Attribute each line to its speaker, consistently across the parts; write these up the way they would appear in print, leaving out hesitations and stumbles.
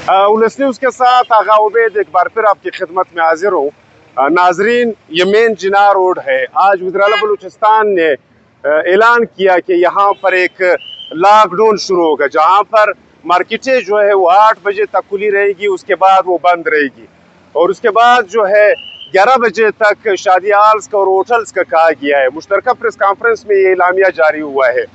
Speaker 1: उलस news के साथ आगा उबैद एक बार फिर आपकी खिदमत में हाजिर हूँ। नाजरीन, ये मेन जिनाह रोड है। आज वज़ीर-ए-आला बलूचिस्तान ने ऐलान किया कि यहाँ पर एक लॉकडाउन शुरू होगा, जहाँ पर मार्केटें जो है वो 8 बजे तक खुली रहेगी, उसके बाद वो बंद रहेगी और उसके बाद जो है 11 बजे तक शादी हॉल्स का और होटल्स का कहा गया है। मुश्तरका प्रेस कॉन्फ्रेंस में ये एलामिया जारी हुआ है।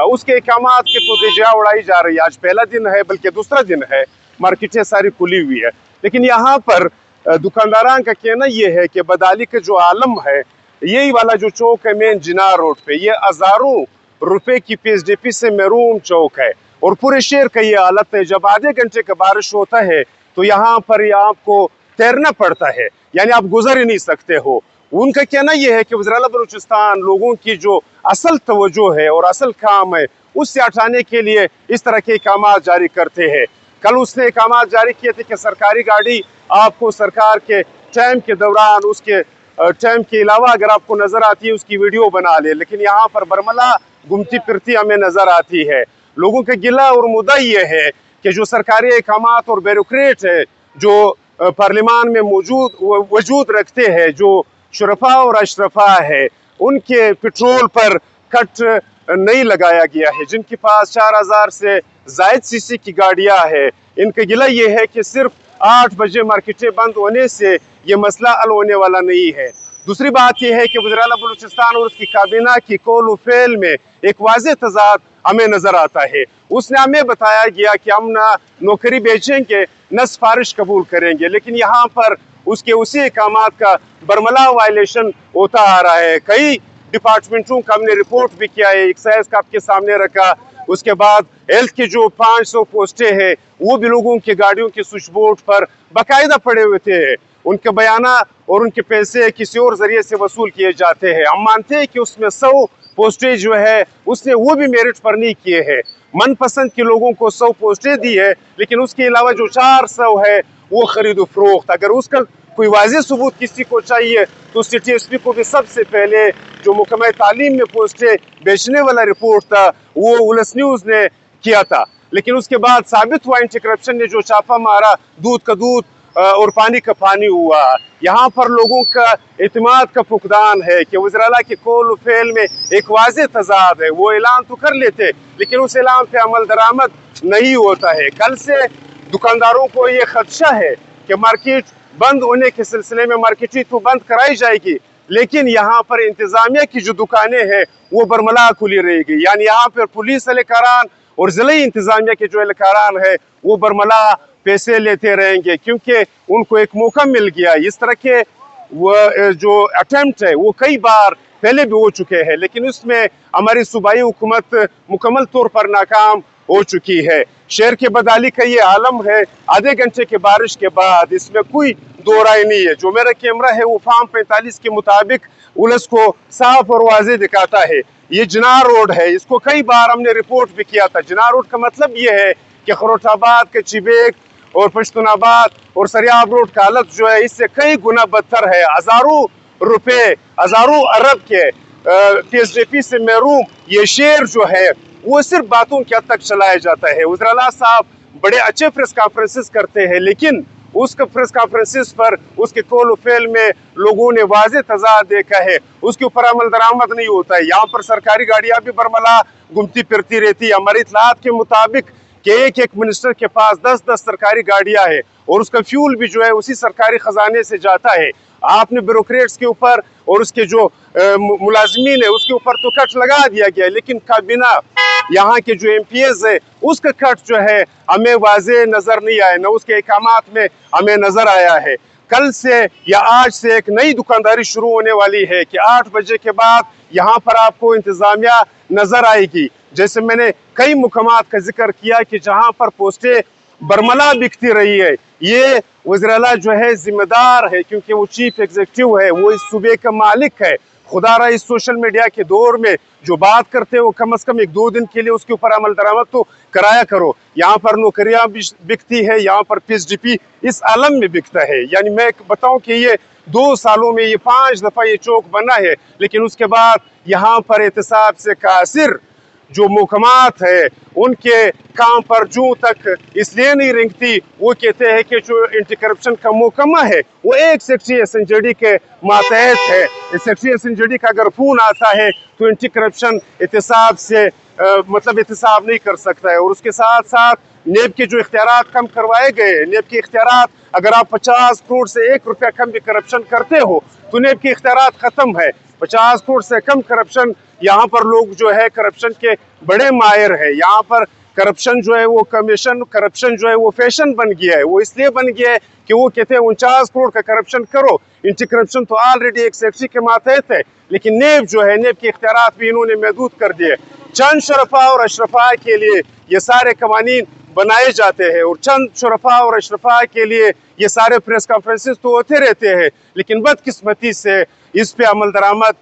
Speaker 1: उसके अहकामात की तो दिजिया उड़ाई जा रही है। आज पहला दिन है, बल्कि दूसरा दिन है, मार्केटें सारी खुली हुई है। लेकिन यहाँ पर दुकानदारान का कहना ये है कि बदाली का जो आलम है, यही वाला जो चौक है मेन जिनाह रोड पे, ये हज़ारों रुपए की PSDP से महरूम चौक है और पूरे शहर का ये हालत है। जब आधे घंटे का बारिश होता है तो यहाँ पर ये आपको तैरना पड़ता है, यानी आप गुजर ही नहीं सकते हो। उनका कहना यह है कि वज़ीर-ए-आला बलूचिस्तान लोगों की जो असल तवज्जो है और असल काम है, उससे हटाने के लिए इस तरह के अहकामात जारी करते हैं। कल उसने अहकामात जारी किए थे कि सरकारी गाड़ी आपको सरकार के टाइम के दौरान, उसके टाइम के अलावा अगर आपको नजर आती है, उसकी वीडियो बना ले। लेकिन यहाँ पर बरमला घूमती फिरती हमें नजर आती है। लोगों के गिला और मुद्दा ये है कि जो सरकारी अहकामात और ब्यूरोक्रेट है, जो पार्लिमान में वजूद रखते हैं, जो शुरफा और अशरफा है, उनके पेट्रोल पर कट नहीं लगाया गया है। जिनके पास 4000 से जायद सीसी की गाड़ियां हैं, इनका गिला ये है कि सिर्फ 8 बजे मार्केटें बंद होने से ये मसला हल होने वाला नहीं है। दूसरी बात यह है कि वज़ीर-ए-आला बलूचिस्तान और उसकी काबीना की कौल व फेल में एक वाज़ेह तज़ाद हमें नजर आता है। उसने हमें बताया गया कि हम ना नौकरी बेचेंगे न सिफारिश कबूल करेंगे, लेकिन यहाँ पर उसके उसी अहकामात का बरमला वायलेशन होता आ रहा है। कई डिपार्टमेंटों का हमने रिपोर्ट भी किया है, एक्साइज का आपके सामने रखा। उसके बाद हेल्थ की जो 500 पोस्टें हैं, वो भी लोगों की गाड़ियों के स्विच बोर्ड पर बाकायदा पड़े हुए थे। उनके बयाना और उनके पैसे किसी और जरिए से वसूल किए जाते हैं। हम मानते हैं कि उसमें 100 पोस्टें जो है उसने वो भी मेरिट पर नहीं किए हैं। मनपसंद के लोगों को 100 पोस्टें दी है, लेकिन उसके अलावा जो 400 है वो खरीदो फरोख्त। अगर उसका कोई वाज़ेह सबूत किसी को चाहिए तो सिटी एसपी को भी सबसे पहले जो मुकम्मल तालीम में पोस्टें बेचने वाला रिपोर्ट था वो उलस न्यूज़ ने किया था। लेकिन उसके बाद साबित हुआ एंटी करप्शन ने जो छापा मारा, दूध का दूध और पानी का पानी हुआ। यहाँ पर लोगों का एतमाद का फुकदान है कि वज़ीर-ए-आला के कौल फेल में एक वाज़ेह तज़ाद है। वो ऐलान तो कर लेते, लेकिन उस ऐलान पे अमल दरामद नहीं होता है। कल से दुकानदारों को ये खदशा है कि मार्केट बंद होने के सिलसिले में मार्केटें तो बंद कराई जाएगी, लेकिन यहाँ पर इंतजामिया की जो दुकानें हैं वो बरमला खुली रहेगी। यानी यहाँ पर पुलिस एहलकारान और ज़िले इंतजामिया के जो एहलकारान है वो बरमला पैसे लेते रहेंगे, क्योंकि उनको एक मौका मिल गया। इस तरह के वो जो अटेम्प्ट है वो कई बार पहले भी हो चुके हैं, लेकिन उसमें हमारी सूबाई हुकूमत मुकम्मल तौर पर नाकाम हो चुकी है। शहर के बदाली का ये आलम है। आधे घंटे के बारिश के बाद इसमें कोई दो राय नहीं है। जो मेरा कैमरा है वो फार्म 45 के मुताबिक उलस को साफ और वाज़ेह दिखाता है। ये जिनाह रोड है, इसको कई बार हमने रिपोर्ट भी किया था। जिनाह रोड का मतलब ये है कि खरोटाबाद, कच्चीबेग और पश्तूनाबाद और सरियाब रोड का हालत जो है इससे कई गुना बदतर है। हज़ारों रुपए, हज़ारों अरब के PSDP से महरूम ये शहर जो है वो सिर्फ बातों के हद तक चलाया जाता है। वज़ीर-ए-आला साहब बड़े अच्छे प्रेस कॉन्फ्रेंसेस करते हैं, लेकिन उसके प्रेस कॉन्फ्रेंसेस पर उसके कौल फेल में लोगों ने वाज़ेह तज़ाद देखा है, उसके ऊपर अमल दरामद नहीं होता है। यहाँ पर सरकारी गाड़ियाँ भी बरमला घूमती फिरती रहती है। हमारी इत्तलात के मुताबिक कि एक मिनिस्टर के पास 10-10 सरकारी गाड़ियाँ हैं और उसका फ्यूल भी जो है उसी सरकारी खजाने से जाता है। आपने ब्यूरोक्रेट्स के ऊपर और उसके जो मुलाजमीन है उसके ऊपर तो कट लगा दिया गया, लेकिन काबीना यहाँ के जो MPs है उसका कट जो है हमें वाज़ेह नजर नहीं आया, न उसके अहकामात में हमें नजर आया है। कल से या आज से एक नई दुकानदारी शुरू होने वाली है कि 8 बजे के बाद यहाँ पर आपको इंतजामिया नजर आएगी। जैसे मैंने कई मुकामात का जिक्र किया कि जहाँ पर पोस्टें बरमला बिकती रही है, ये वज़ीर-ए-आला जो है जिम्मेदार है, क्योंकि वो चीफ एग्जीक्यूटिव है, वो इस सूबे का मालिक है। खुदारा इस सोशल मीडिया के दौर में जो बात करते हो कम से कम 1-2 दिन के लिए उसके ऊपर अमल दरामद तो कराया करो। यहाँ पर नौकरियां भी बिकती है, यहाँ पर PSDP इस आलम में बिकता है। यानी मैं बताऊं कि ये 2 सालों में ये 5 दफा ये चौक बना है, लेकिन उसके बाद यहाँ पर एहतसाब से कासिर जो महकमात है उनके काम पर जूं तक इसलिए नहीं रेंगती, वो कहते हैं कि जो एंटी करप्शन का महकमा है वो एक सेक्रेटरी SNJD के मातहत है। सेक्रेटरी SNJD का अगर फोन आता है तो एंटी करप्शन एहतसाब से मतलब एहतसाब नहीं कर सकता है। और उसके साथ साथ नेब के जो इख्तियारात कम करवाए गए, नेब के इख्तियारात अगर आप 50 करोड़ से 1 रुपया कम भी करप्शन करते हो तो नेब के इख्तियारात ख़त्म है। 50 करोड़ से कम करप्शन, यहाँ पर लोग जो है करप्शन के बड़े माहिर है। यहाँ पर करप्शन जो है वो कमीशन, करप्शन जो है वो फैशन बन गया है। वो इसलिए बन गया है कि वो कहते हैं 49 करोड़ का करप्शन करो। एंटी करप्शन तो ऑलरेडी एक सेक्रेटरी के मातहत है, लेकिन नेब जो है, नेब के इख्तियारात भी इन्होंने महदूद कर दिए। चंद शरफा और अशरफा के लिए ये सारे कवानीन बनाए जाते हैं और चंद शरफा और अशरफा के लिए ये सारे प्रेस कॉन्फ्रेंसेस तो होते रहते हैं, लेकिन बदकिस्मती से इस पे अमल दरामद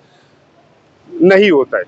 Speaker 1: नहीं होता है।